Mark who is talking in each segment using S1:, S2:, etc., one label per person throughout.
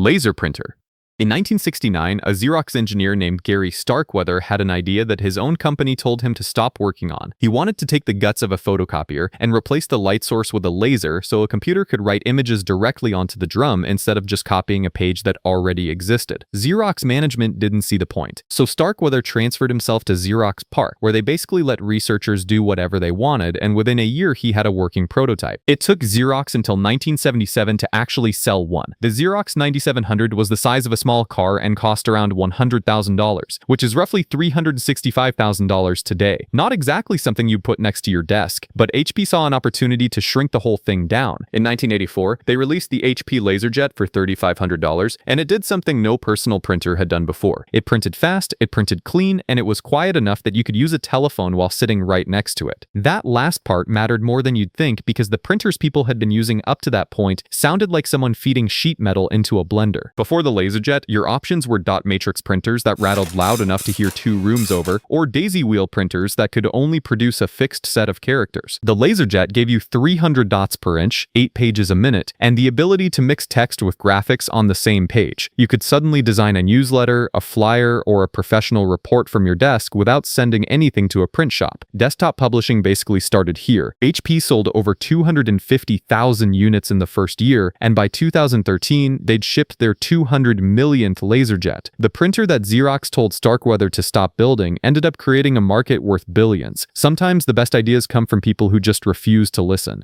S1: Laser printer. In 1969, a Xerox engineer named Gary Starkweather had an idea that his own company told him to stop working on. He wanted to take the guts of a photocopier and replace the light source with a laser so a computer could write images directly onto the drum instead of just copying a page that already existed. Xerox management didn't see the point, so Starkweather transferred himself to Xerox PARC, where they basically let researchers do whatever they wanted, and within a year he had a working prototype. It took Xerox until 1977 to actually sell one. The Xerox 9700 was the size of a small car and cost around $100,000, which is roughly $365,000 today. Not exactly something you put next to your desk, but HP saw an opportunity to shrink the whole thing down. In 1984, they released the HP LaserJet for $3,500, and it did something no personal printer had done before. It printed fast, it printed clean, and it was quiet enough that you could use a telephone while sitting right next to it. That last part mattered more than you'd think because the printers people had been using up to that point sounded like someone feeding sheet metal into a blender. Before the LaserJet, your options were dot matrix printers that rattled loud enough to hear 2 rooms over, or daisy wheel printers that could only produce a fixed set of characters. The LaserJet gave you 300 dots per inch, 8 pages a minute, and the ability to mix text with graphics on the same page. You could suddenly design a newsletter, a flyer, or a professional report from your desk without sending anything to a print shop. Desktop publishing basically started here. HP sold over 250,000 units in the first year, and by 2013, they'd shipped their 200 millionth LaserJet. The printer that Xerox told Starkweather to stop building ended up creating a market worth billions. Sometimes the best ideas come from people who just refuse to listen.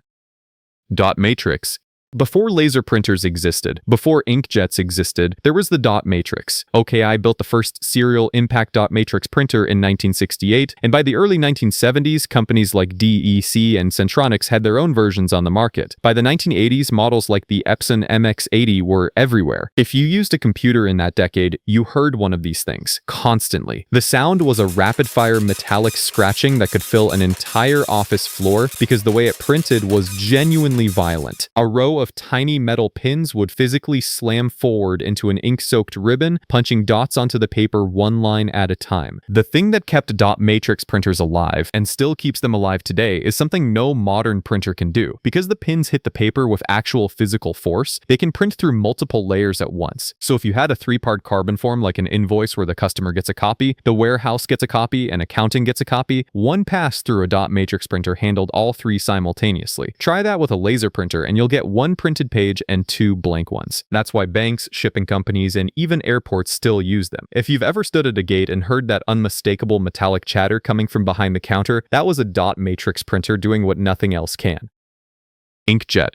S1: Dot matrix. Before laser printers existed, before inkjets existed, there was the dot matrix. OKI built the first serial impact dot matrix printer in 1968, and by the early 1970s, companies like DEC and Centronics had their own versions on the market. By the 1980s, models like the Epson MX80 were everywhere. If you used a computer in that decade, you heard one of these things, constantly. The sound was a rapid-fire metallic scratching that could fill an entire office floor because the way it printed was genuinely violent. A row of tiny metal pins would physically slam forward into an ink-soaked ribbon, punching dots onto the paper one line at a time. The thing that kept dot matrix printers alive, and still keeps them alive today, is something no modern printer can do. Because the pins hit the paper with actual physical force, they can print through multiple layers at once. So if you had a 3-part carbon form like an invoice where the customer gets a copy, the warehouse gets a copy, and accounting gets a copy, one pass through a dot matrix printer handled all 3 simultaneously. Try that with a laser printer and you'll get 1 printed page and 2 blank ones. That's why banks, shipping companies, and even airports still use them. If you've ever stood at a gate and heard that unmistakable metallic chatter coming from behind the counter, that was a dot matrix printer doing what nothing else can. Inkjet.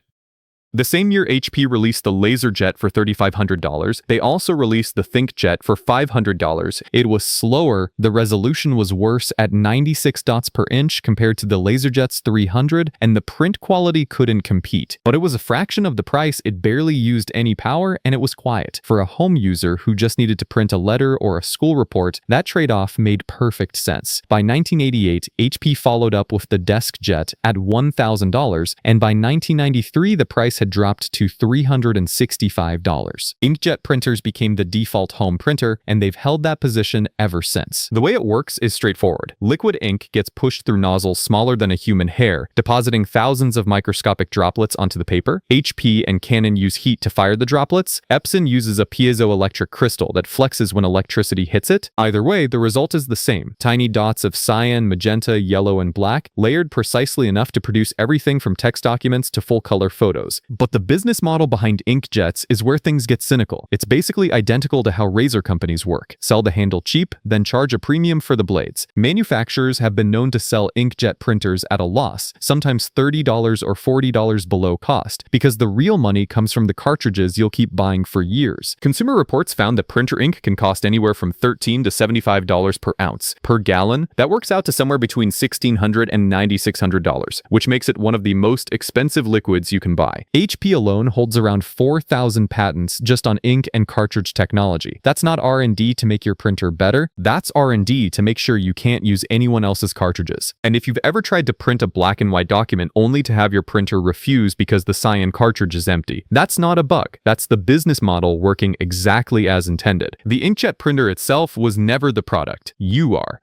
S1: The same year HP released the LaserJet for $3,500, they also released the ThinkJet for $500. It was slower, the resolution was worse at 96 dots per inch compared to the LaserJet's 300, and the print quality couldn't compete. But it was a fraction of the price, it barely used any power, and it was quiet. For a home user who just needed to print a letter or a school report, that trade-off made perfect sense. By 1988, HP followed up with the DeskJet at $1,000, and by 1993, the price had dropped to $365. Inkjet printers became the default home printer, and they've held that position ever since. The way it works is straightforward. Liquid ink gets pushed through nozzles smaller than a human hair, depositing thousands of microscopic droplets onto the paper. HP and Canon use heat to fire the droplets. Epson uses a piezoelectric crystal that flexes when electricity hits it. Either way, the result is the same. Tiny dots of cyan, magenta, yellow, and black, layered precisely enough to produce everything from text documents to full-color photos. But the business model behind inkjets is where things get cynical. It's basically identical to how razor companies work. Sell the handle cheap, then charge a premium for the blades. Manufacturers have been known to sell inkjet printers at a loss, sometimes $30 or $40 below cost, because the real money comes from the cartridges you'll keep buying for years. Consumer Reports found that printer ink can cost anywhere from $13 to $75 per ounce. Per gallon, that works out to somewhere between $1,600 and $9,600, which makes it one of the most expensive liquids you can buy. HP alone holds around 4,000 patents just on ink and cartridge technology. That's not R&D to make your printer better, that's R&D to make sure you can't use anyone else's cartridges. And if you've ever tried to print a black and white document only to have your printer refuse because the cyan cartridge is empty, that's not a bug. That's the business model working exactly as intended. The inkjet printer itself was never the product. You are.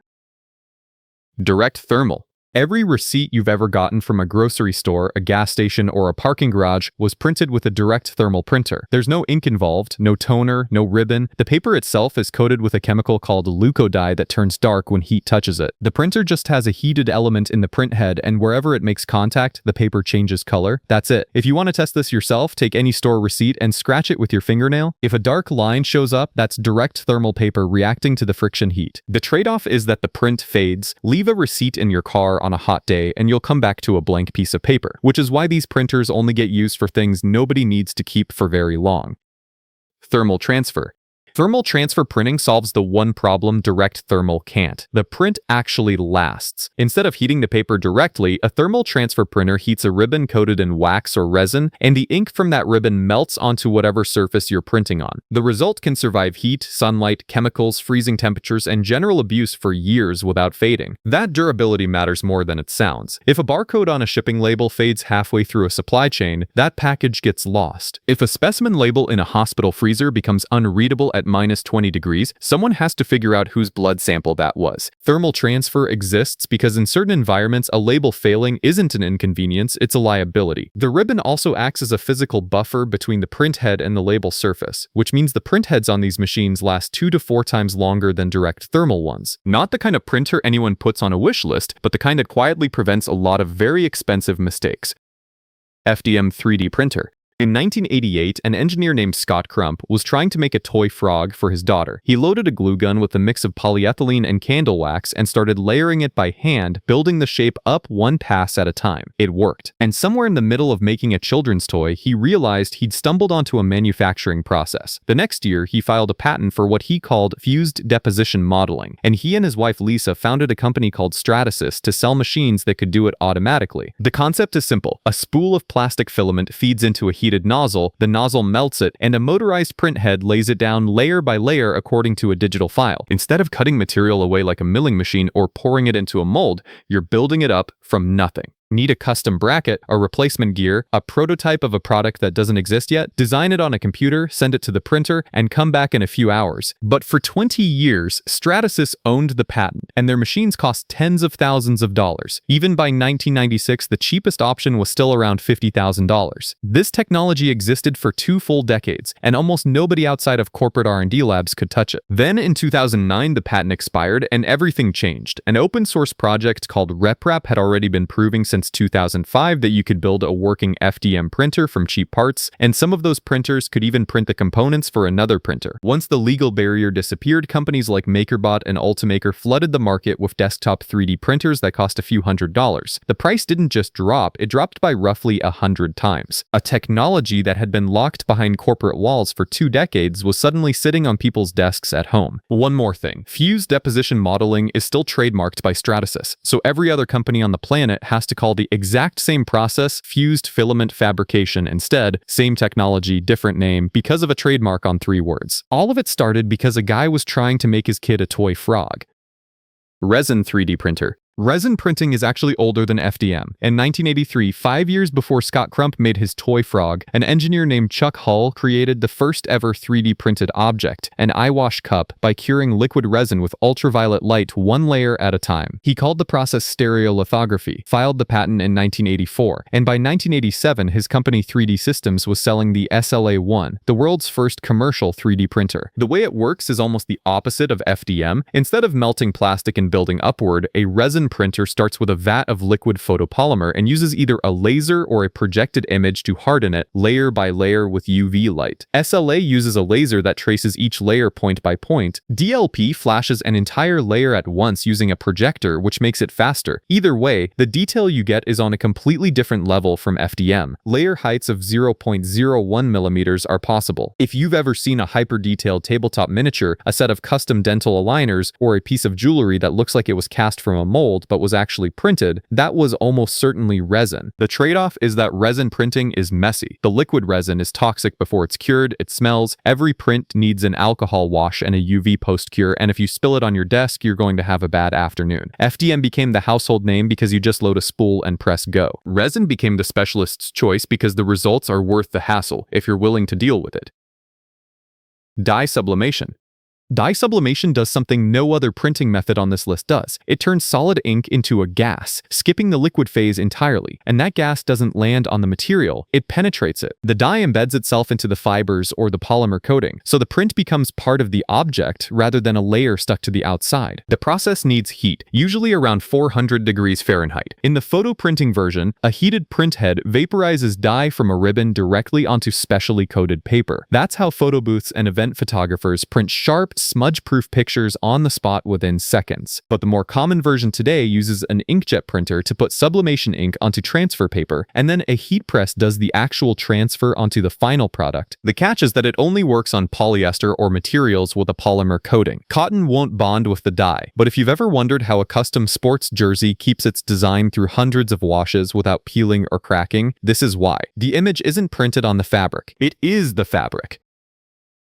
S1: Direct thermal. Every receipt you've ever gotten from a grocery store, a gas station, or a parking garage was printed with a direct thermal printer. There's no ink involved, no toner, no ribbon. The paper itself is coated with a chemical called leukodye that turns dark when heat touches it. The printer just has a heated element in the print head, and wherever it makes contact, the paper changes color. That's it. If you want to test this yourself, take any store receipt and scratch it with your fingernail. If a dark line shows up, that's direct thermal paper reacting to the friction heat. The trade-off is that the print fades. Leave a receipt in your car on a hot day and you'll come back to a blank piece of paper, which is why these printers only get used for things nobody needs to keep for very long. Thermal transfer. Thermal transfer printing solves the one problem direct thermal can't. The print actually lasts. Instead of heating the paper directly, a thermal transfer printer heats a ribbon coated in wax or resin, and the ink from that ribbon melts onto whatever surface you're printing on. The result can survive heat, sunlight, chemicals, freezing temperatures, and general abuse for years without fading. That durability matters more than it sounds. If a barcode on a shipping label fades halfway through a supply chain, that package gets lost. If a specimen label in a hospital freezer becomes unreadable at -20 degrees, someone has to figure out whose blood sample that was. Thermal transfer exists because in certain environments, a label failing isn't an inconvenience, it's a liability. The ribbon also acts as a physical buffer between the print head and the label surface, which means the print heads on these machines last 2 to 4 times longer than direct thermal ones. Not the kind of printer anyone puts on a wish list, but the kind that quietly prevents a lot of very expensive mistakes. FDM 3D printer. In 1988, an engineer named Scott Crump was trying to make a toy frog for his daughter. He loaded a glue gun with a mix of polyethylene and candle wax and started layering it by hand, building the shape up one pass at a time. It worked. And somewhere in the middle of making a children's toy, he realized he'd stumbled onto a manufacturing process. The next year, he filed a patent for what he called fused deposition modeling, and he and his wife Lisa founded a company called Stratasys to sell machines that could do it automatically. The concept is simple. A spool of plastic filament feeds into a heated nozzle, the nozzle melts it, and a motorized print head lays it down layer by layer according to a digital file. Instead of cutting material away like a milling machine or pouring it into a mold, you're building it up from nothing. Need a custom bracket, a replacement gear, a prototype of a product that doesn't exist yet? Design it on a computer, send it to the printer, and come back in a few hours. But for 20 years, Stratasys owned the patent, and their machines cost tens of thousands of dollars. Even by 1996, the cheapest option was still around $50,000. This technology existed for 2 full decades, and almost nobody outside of corporate R&D labs could touch it. Then in 2009, the patent expired, and everything changed. An open source project called RepRap had already been proving since 2005 that you could build a working FDM printer from cheap parts, and some of those printers could even print the components for another printer. Once the legal barrier disappeared, companies like MakerBot and Ultimaker flooded the market with desktop 3D printers that cost a few $100s. The price didn't just drop, it dropped by roughly 100 times. A technology that had been locked behind corporate walls for 2 decades was suddenly sitting on people's desks at home. One more thing, fused deposition modeling is still trademarked by Stratasys, so every other company on the planet has to call the exact same process fused filament fabrication instead, same technology, different name, because of a trademark on 3 words. All of it started because a guy was trying to make his kid a toy frog. Resin 3D printer. Resin printing is actually older than FDM. In 1983, 5 years before Scott Crump made his toy frog, an engineer named Chuck Hull created the first ever 3D printed object, an eyewash cup, by curing liquid resin with ultraviolet light 1 layer at a time. He called the process stereolithography, filed the patent in 1984, and by 1987 his company 3D Systems was selling the SLA-1, the world's first commercial 3D printer. The way it works is almost the opposite of FDM. Instead of melting plastic and building upward, a resin printer starts with a vat of liquid photopolymer and uses either a laser or a projected image to harden it layer by layer with UV light. SLA uses a laser that traces each layer point by point. DLP flashes an entire layer at once using a projector, which makes it faster. Either way, the detail you get is on a completely different level from FDM. Layer heights of 0.01 millimeters are possible. If you've ever seen a hyper-detailed tabletop miniature, a set of custom dental aligners, or a piece of jewelry that looks like it was cast from a mold but was actually printed, that was almost certainly resin. The trade-off is that resin printing is messy. The liquid resin is toxic before it's cured, it smells, every print needs an alcohol wash and a UV post-cure, and if you spill it on your desk, you're going to have a bad afternoon. FDM became the household name because you just load a spool and press go. Resin became the specialist's choice because the results are worth the hassle if you're willing to deal with it. Dye-Sublimation. Dye sublimation does something no other printing method on this list does. It turns solid ink into a gas, skipping the liquid phase entirely, and that gas doesn't land on the material, it penetrates it. The dye embeds itself into the fibers or the polymer coating, so the print becomes part of the object rather than a layer stuck to the outside. The process needs heat, usually around 400 degrees Fahrenheit. In the photo printing version, a heated print head vaporizes dye from a ribbon directly onto specially coated paper. That's how photo booths and event photographers print sharp, smudge-proof pictures on the spot within seconds. But the more common version today uses an inkjet printer to put sublimation ink onto transfer paper, and then a heat press does the actual transfer onto the final product. The catch is that it only works on polyester or materials with a polymer coating. Cotton won't bond with the dye, but if you've ever wondered how a custom sports jersey keeps its design through hundreds of washes without peeling or cracking, this is why. The image isn't printed on the fabric. It is the fabric.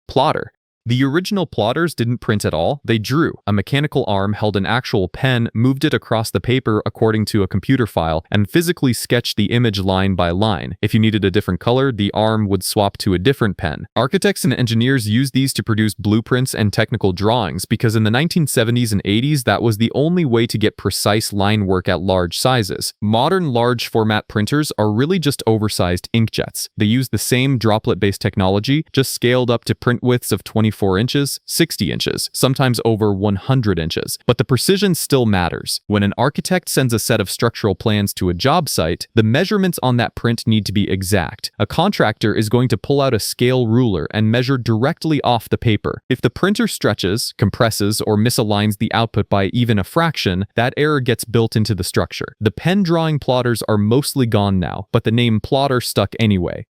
S1: Plotter. The original plotters didn't print at all, they drew. A mechanical arm held an actual pen, moved it across the paper according to a computer file, and physically sketched the image line by line. If you needed a different color, the arm would swap to a different pen. Architects and engineers used these to produce blueprints and technical drawings because in the 1970s and 80s, that was the only way to get precise line work at large sizes. Modern large format printers are really just oversized inkjets. They use the same droplet-based technology, just scaled up to print widths of 24 inches, 60 inches, sometimes over 100 inches. But the precision still matters. When an architect sends a set of structural plans to a job site, the measurements on that print need to be exact. A contractor is going to pull out a scale ruler and measure directly off the paper. If the printer stretches, compresses, or misaligns the output by even a fraction, that error gets built into the structure. The pen drawing plotters are mostly gone now, but the name plotter stuck anyway.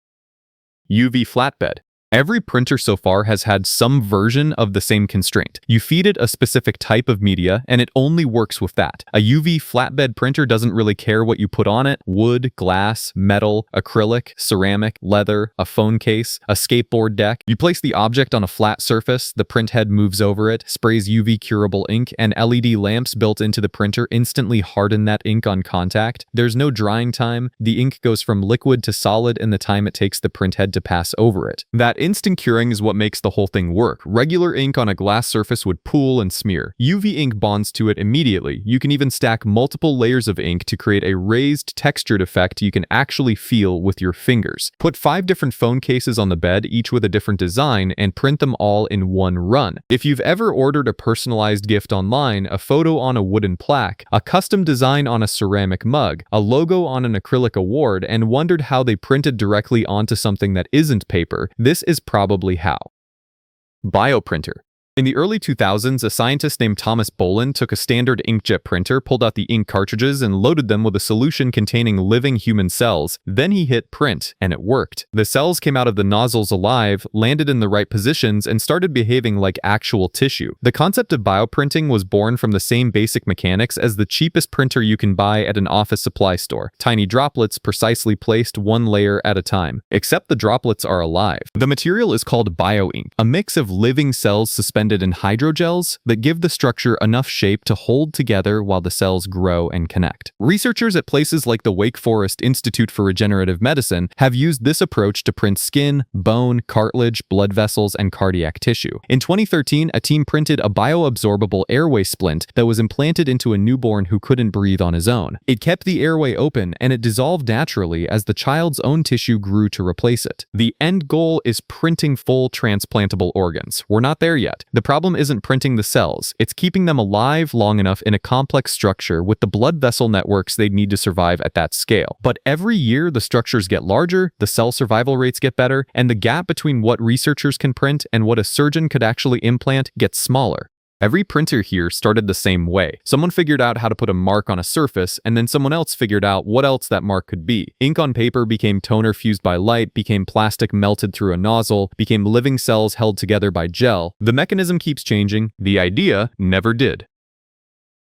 S1: UV flatbed. Every printer so far has had some version of the same constraint. You feed it a specific type of media, and it only works with that. A UV flatbed printer doesn't really care what you put on it. Wood, glass, metal, acrylic, ceramic, leather, a phone case, a skateboard deck. You place the object on a flat surface, the print head moves over it, sprays UV curable ink, and LED lamps built into the printer instantly harden that ink on contact. There's no drying time. The ink goes from liquid to solid in the time it takes the print head to pass over it. That instant curing is what makes the whole thing work. Regular ink on a glass surface would pool and smear. UV ink bonds to it immediately. You can even stack multiple layers of ink to create a raised, textured effect you can actually feel with your fingers. Put 5 different phone cases on the bed, each with a different design, and print them all in one run. If you've ever ordered a personalized gift online, a photo on a wooden plaque, a custom design on a ceramic mug, a logo on an acrylic award, and wondered how they printed directly onto something that isn't paper, this is probably how. Bioprinter. In the early 2000s, a scientist named Thomas Boland took a standard inkjet printer, pulled out the ink cartridges, and loaded them with a solution containing living human cells. Then he hit print, and it worked. The cells came out of the nozzles alive, landed in the right positions, and started behaving like actual tissue. The concept of bioprinting was born from the same basic mechanics as the cheapest printer you can buy at an office supply store. Tiny droplets precisely placed one layer at a time. Except the droplets are alive. The material is called bioink, a mix of living cells suspended in hydrogels that give the structure enough shape to hold together while the cells grow and connect. Researchers at places like the Wake Forest Institute for Regenerative Medicine have used this approach to print skin, bone, cartilage, blood vessels, and cardiac tissue. In 2013, a team printed a bioabsorbable airway splint that was implanted into a newborn who couldn't breathe on his own. It kept the airway open, and it dissolved naturally as the child's own tissue grew to replace it. The end goal is printing full transplantable organs. We're not there yet. The problem isn't printing the cells, it's keeping them alive long enough in a complex structure with the blood vessel networks they'd need to survive at that scale. But every year the structures get larger, the cell survival rates get better, and the gap between what researchers can print and what a surgeon could actually implant gets smaller. Every printer here started the same way. Someone figured out how to put a mark on a surface, and then someone else figured out what else that mark could be. Ink on paper became toner fused by light, became plastic melted through a nozzle, became living cells held together by gel. The mechanism keeps changing, the idea never did.